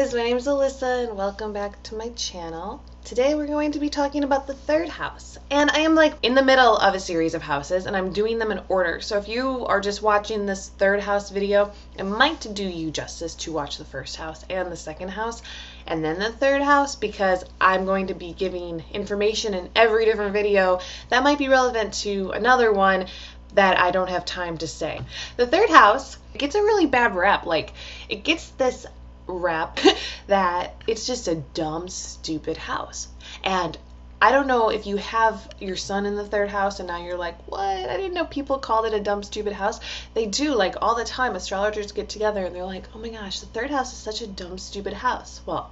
guys, my name is Alyssa and welcome back to my channel. Today we're going to be talking about the third house, and I am like in the middle of a series of houses and I'm doing them in order. So if you are just watching this third house video, it might do you justice to watch the first house and the second house and then the third house, because I'm going to be giving information in every different video that might be relevant to another one that I don't have time to say. The third house gets a really bad rep. Like, it gets this rep that it's just a dumb, stupid house. And I don't know if you have your son in the third house and now you're like, what? I didn't know people called it a dumb, stupid house. They do, like, all the time. Astrologers get together and they're like, oh my gosh, the third house is such a dumb, stupid house. Well,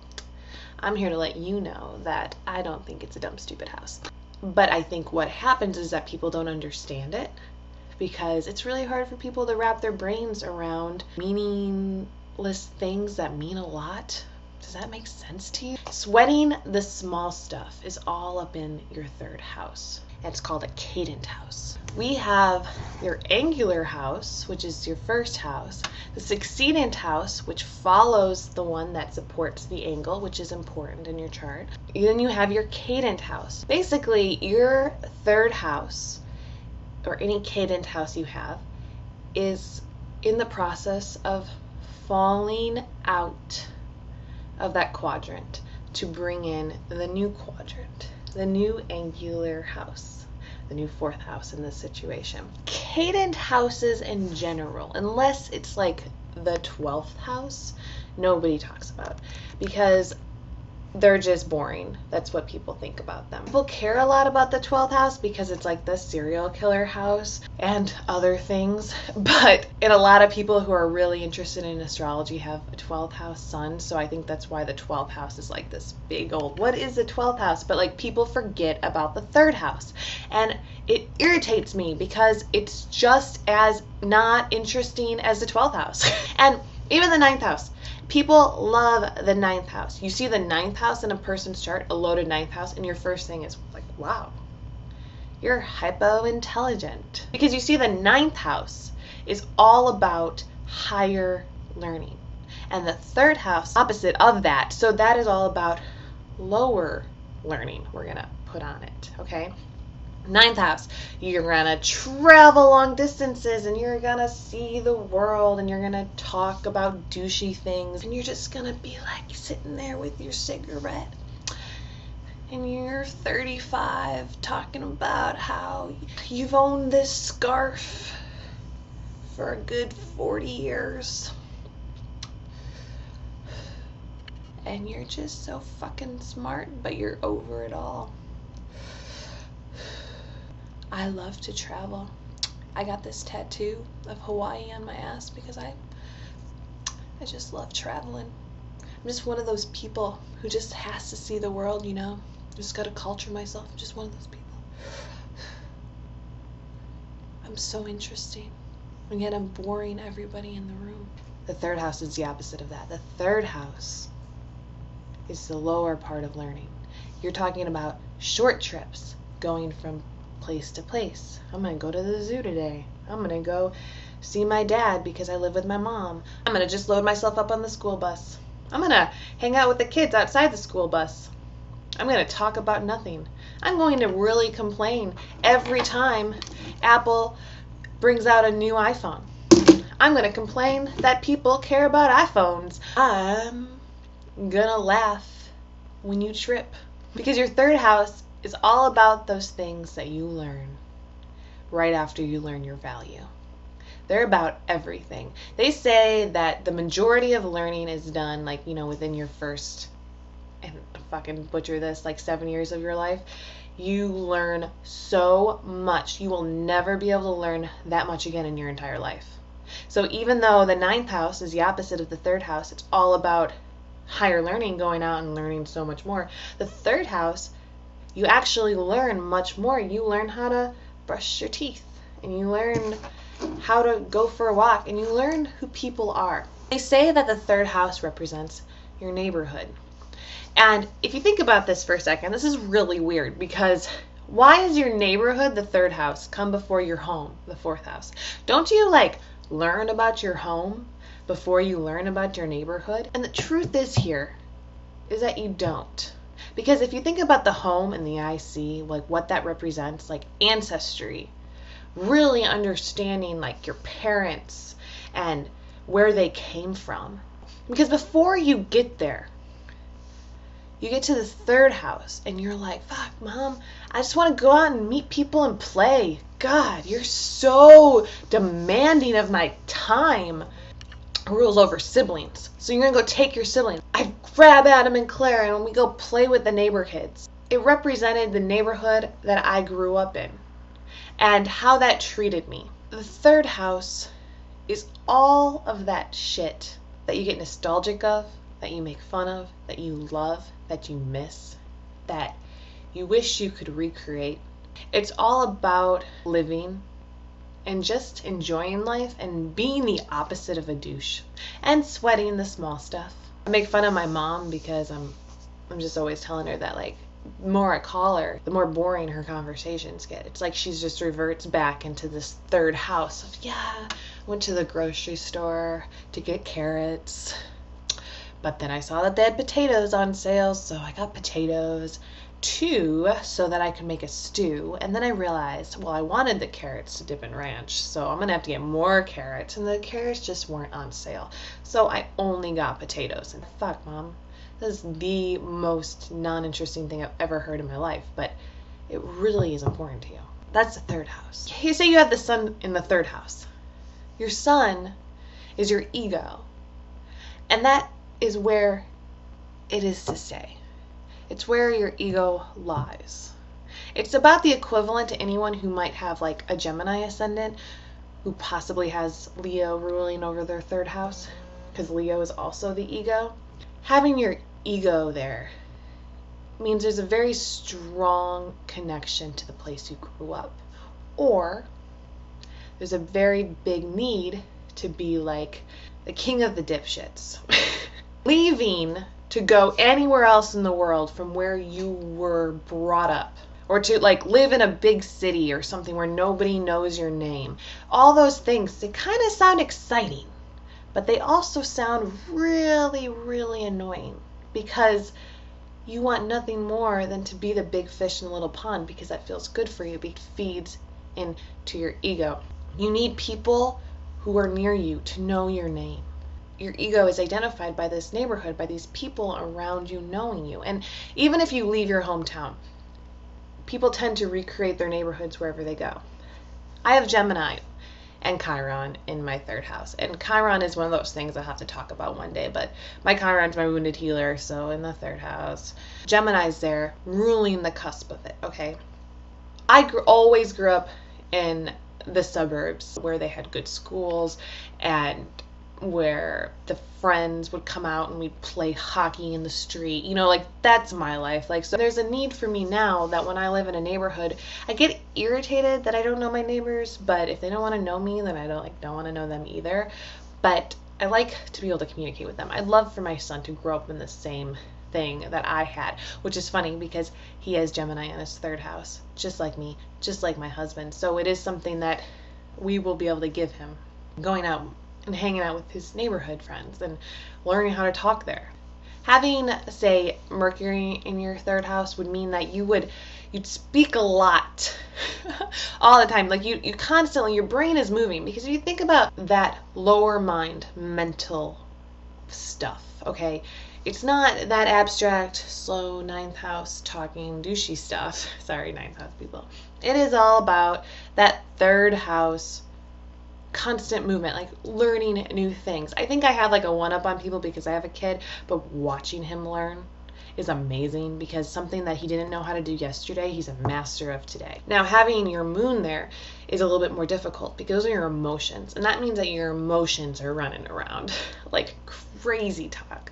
I'm here to let you know that I don't think it's a dumb, stupid house. But I think what happens is that people don't understand it, because it's really hard for people to wrap their brains around meaningless things that mean a lot. Does that make sense to you? Sweating the small stuff is all up in your third house. It's called a cadent house. We have your angular house, which is your first house, the succedent house, which follows the one that supports the angle, which is important in your chart. Then you have your cadent house. Basically, your third house, or any cadent house you have, is in the process of falling out of that quadrant to bring in the new quadrant, the new angular house, the new fourth house in this situation. Cadent houses in general, unless it's like the 12th house, nobody talks about, because they're just boring. That's what people think about them. People care a lot about the 12th house because it's like the serial killer house and other things. But a lot of people who are really interested in astrology have a 12th house sun. So I think that's why the 12th house is like this big old, what is the 12th house? But like, people forget about the third house. And it irritates me because it's just as not interesting as the 12th house. And even the 9th house. People love the 9th house. You see the 9th house in a person's chart, a loaded 9th house, and your first thing is like, wow, you're hypo-intelligent. Because you see the 9th house is all about higher learning. And the third house, opposite of that. So that is all about lower learning, we're going to put on it, okay? 9th house, you're gonna travel long distances and you're gonna see the world and you're gonna talk about douchey things and you're just gonna be like sitting there with your cigarette and you're 35 talking about how you've owned this scarf for a good 40 years and you're just so fucking smart, but you're over it all. I love to travel. I got this tattoo of Hawaii on my ass because I just love traveling. I'm just one of those people who just has to see the world, you know? Just gotta culture myself. I'm just one of those people. I'm so interesting. And yet I'm boring everybody in the room. The third house is the opposite of that. The third house is the lower part of learning. You're talking about short trips, going from place to place. I'm gonna go to the zoo today. I'm gonna go see my dad because I live with my mom. I'm gonna just load myself up on the school bus. I'm gonna hang out with the kids outside the school bus. I'm gonna talk about nothing. I'm going to really complain every time Apple brings out a new iPhone. I'm gonna complain that people care about iPhones. I'm gonna laugh when you trip, because your third house is all about those things that you learn right after you learn your value. They're about everything. They say that the majority of learning is done, like, you know, within your first, and fucking butcher this, like 7 years of your life. You learn so much. You will never be able to learn that much again in your entire life. So even though the 9th house is the opposite of the third house, it's all about higher learning, going out and learning so much more. The third house, you actually learn much more. You learn how to brush your teeth, and you learn how to go for a walk, and you learn who people are. They say that the third house represents your neighborhood. And if you think about this for a second, this is really weird, because why is your neighborhood the third house come before your home, the fourth house? Don't you like learn about your home before you learn about your neighborhood? And the truth is that you don't. Because if you think about the home and the IC, like what that represents, like ancestry, really understanding like your parents and where they came from. Because before you get there, you get to the third house and you're like, fuck, Mom, I just want to go out and meet people and play. God, you're so demanding of my time. Rules over siblings. So you're going to go take your siblings. I grab Adam and Claire and we go play with the neighbor kids. It represented the neighborhood that I grew up in and how that treated me. The third house is all of that shit that you get nostalgic of, that you make fun of, that you love, that you miss, that you wish you could recreate. It's all about living and just enjoying life and being the opposite of a douche and sweating the small stuff. I make fun of my mom because I'm just always telling her that, like, the more I call her, the more boring her conversations get. It's like she just reverts back into this third house of, yeah, went to the grocery store to get carrots, but then I saw that they had potatoes on sale, so I got potatoes too, so that I could make a stew. And then I realized, well, I wanted the carrots to dip in ranch, so I'm gonna have to get more carrots, and the carrots just weren't on sale, so I only got potatoes. And fuck, Mom, this is the most non-interesting thing I've ever heard in my life, but it really is important to you. That's the third house. You say you have the sun in the third house. Your sun is your ego, and that is where it is to stay. It's where your ego lies. It's about the equivalent to anyone who might have like a Gemini ascendant who possibly has Leo ruling over their third house, because Leo is also the ego. Having your ego there means there's a very strong connection to the place you grew up, or there's a very big need to be like the king of the dipshits. Leaving to go anywhere else in the world from where you were brought up, or to like live in a big city or something where nobody knows your name. All those things, they kind of sound exciting, but they also sound really, really annoying, because you want nothing more than to be the big fish in the little pond, because that feels good for you. It feeds into your ego. You need people who are near you to know your name. Your ego is identified by this neighborhood, by these people around you knowing you. And even if you leave your hometown, people tend to recreate their neighborhoods wherever they go. I have Gemini and Chiron in my third house. And Chiron is one of those things I'll have to talk about one day, but my Chiron's my wounded healer, so in the third house. Gemini's there, ruling the cusp of it, okay? I always grew up in the suburbs where they had good schools and where the friends would come out and we'd play hockey in the street. You know, like, that's my life. Like, so there's a need for me now that when I live in a neighborhood, I get irritated that I don't know my neighbors, but if they don't want to know me, then I don't want to know them either. But I like to be able to communicate with them. I'd love for my son to grow up in the same thing that I had, which is funny because he has Gemini in his third house, just like me, just like my husband. So it is something that we will be able to give him, going out and hanging out with his neighborhood friends and learning how to talk there. Having, say, Mercury in your third house would mean that you'd speak a lot all the time. Like you constantly, your brain is moving, because if you think about that lower mind, mental stuff, okay, it's not that abstract, slow, ninth house talking douchey stuff. Sorry, ninth house people. It is all about that third house constant movement, like learning new things. I think I have like a one-up on people because I have a kid, but watching him learn is amazing, because something that he didn't know how to do yesterday, he's a master of today. Now, having your moon there is a little bit more difficult, because those are your emotions, and that means that your emotions are running around like crazy talk.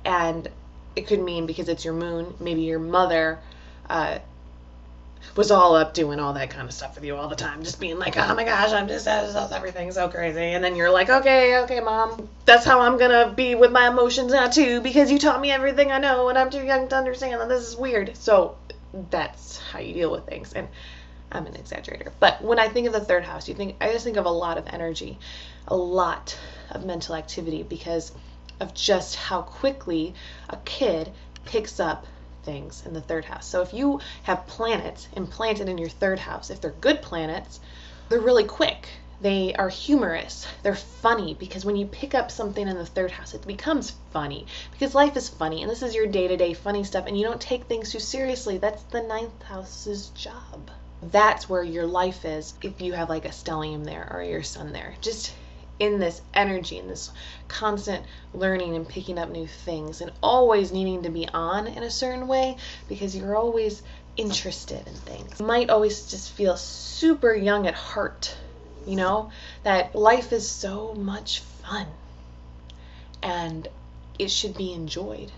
And it could mean, because it's your moon, maybe your mother was all up doing all that kind of stuff with you all the time, just being like, oh my gosh, everything's so crazy. And then you're like, okay, Mom, that's how I'm gonna be with my emotions now too, because you taught me everything I know and I'm too young to understand that this is weird. So that's how you deal with things. And I'm an exaggerator. But when I think of the third house, I just think of a lot of energy, a lot of mental activity, because of just how quickly a kid picks up things in the third house. So if you have planets implanted in your third house, if they're good planets, they're really quick. They are humorous. They're funny, because when you pick up something in the third house, it becomes funny, because life is funny, and this is your day-to-day funny stuff, and you don't take things too seriously. That's the ninth house's job. That's where your life is if you have like a stellium there or your sun there. Just in this energy, in this constant learning and picking up new things, and always needing to be on in a certain way, because you're always interested in things. You might always just feel super young at heart, you know, that life is so much fun and it should be enjoyed.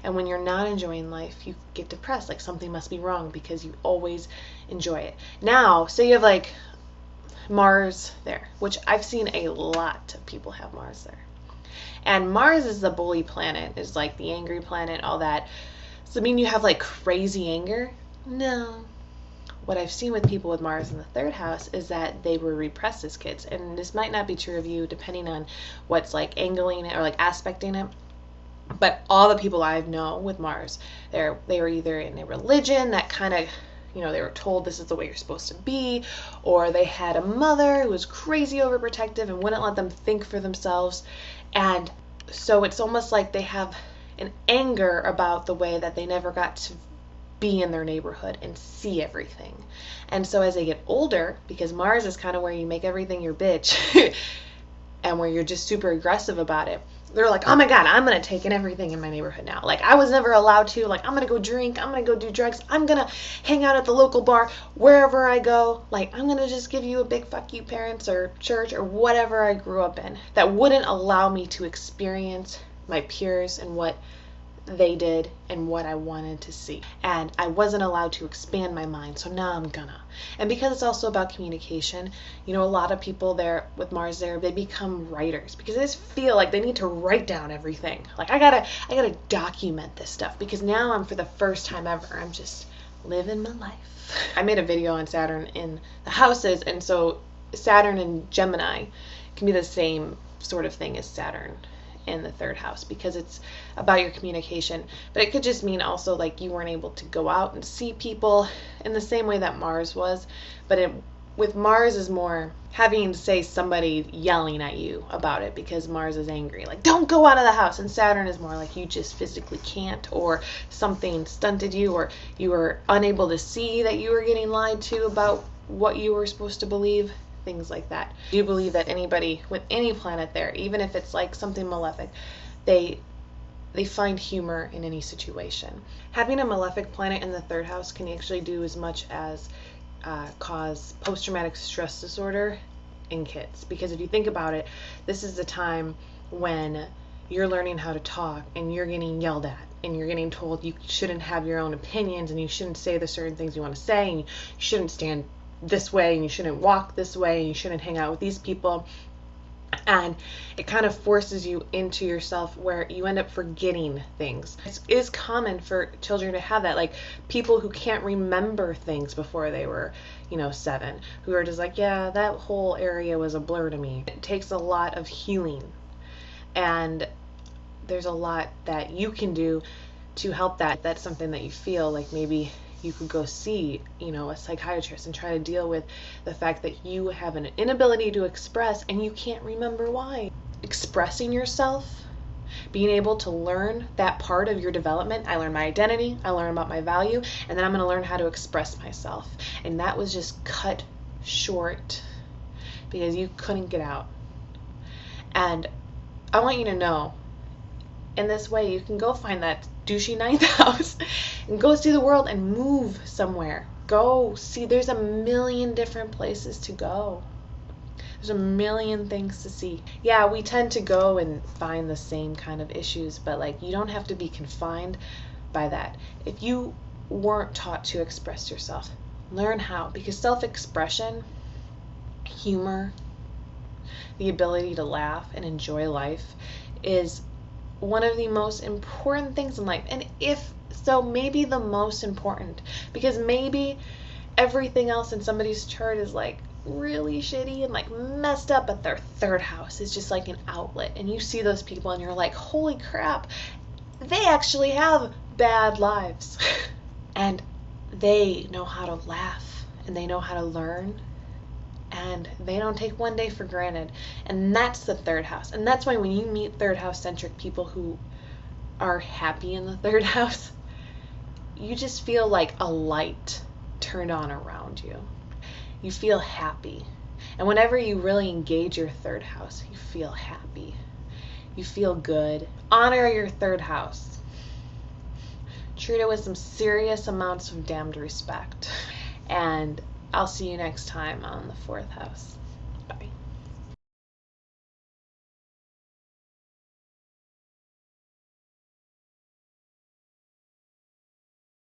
And when you're not enjoying life, you get depressed, like something must be wrong, because you always enjoy it. Now, say you have like Mars there, which I've seen a lot of people have Mars there. And Mars is the bully planet, is like the angry planet, all that. Does it mean you have like crazy anger? No. What I've seen with people with Mars in the third house is that they were repressed as kids. And this might not be true of you, depending on what's like angling it or like aspecting it. But all the people I know with Mars, they were either in a religion that kind of, you know, they were told this is the way you're supposed to be, or they had a mother who was crazy overprotective and wouldn't let them think for themselves. And so it's almost like they have an anger about the way that they never got to be in their neighborhood and see everything. And so as they get older, because Mars is kind of where you make everything your bitch and where you're just super aggressive about it, they're like, oh my God, I'm going to take in everything in my neighborhood now. Like, I was never allowed to. Like, I'm going to go drink. I'm going to go do drugs. I'm going to hang out at the local bar wherever I go. Like, I'm going to just give you a big fuck you, parents, or church, or whatever I grew up in, that wouldn't allow me to experience my peers and what they did and what I wanted to see. And I wasn't allowed to expand my mind, so now I'm gonna. And because it's also about communication, you know, a lot of people there with Mars there, they become writers, because they just feel like they need to write down everything. Like, I gotta document this stuff, because now I'm, for the first time ever, I'm just living my life. I made a video on Saturn in the houses, and so Saturn and Gemini can be the same sort of thing as Saturn in the third house, because it's about your communication. But it could just mean also like you weren't able to go out and see people in the same way that Mars was. But with Mars is more having, say, somebody yelling at you about it, because Mars is angry, like, don't go out of the house. And Saturn is more like you just physically can't, or something stunted you, or you were unable to see that you were getting lied to about what you were supposed to believe. Things like that. I do believe that anybody with any planet there, even if it's like something malefic, they find humor in any situation. Having a malefic planet in the third house can actually do as much as cause post-traumatic stress disorder in kids. Because if you think about it, this is the time when you're learning how to talk and you're getting yelled at, and you're getting told you shouldn't have your own opinions, and you shouldn't say the certain things you want to say, and you shouldn't stand this way, and you shouldn't walk this way, and you shouldn't hang out with these people. And it kind of forces you into yourself, where you end up forgetting things. It is common for children to have that, like people who can't remember things before they were, 7, who are just like, yeah, that whole area was a blur to me. It takes a lot of healing, and there's a lot that you can do to help that. That's something that you feel like maybe you could go see, a psychiatrist, and try to deal with the fact that you have an inability to express and you can't remember why. Expressing yourself, being able to learn that part of your development. I learned my identity, I learned about my value, and then I'm going to learn how to express myself. And that was just cut short because you couldn't get out. And I want you to know, in this way, you can go find that douchey ninth house and go see the world and move somewhere. Go see. There's a million different places to go. There's a million things to see. Yeah, we tend to go and find the same kind of issues, but you don't have to be confined by that. If you weren't taught to express yourself, learn how, because self-expression, humor, the ability to laugh and enjoy life is one of the most important things in life. And if so, maybe the most important, because maybe everything else in somebody's chart is like really shitty and like messed up, but their third house is just like an outlet. And you see those people and you're like, holy crap, they actually have bad lives. And they know how to laugh and they know how to learn. And they don't take one day for granted. And that's the third house. And that's why when you meet third house centric people who are happy in the third house, you just feel like a light turned on around you. You feel happy. And whenever you really engage your third house, you feel happy. You feel good. Honor your third house. Treat it with some serious amounts of damned respect. And I'll see you next time on the fourth house. Bye.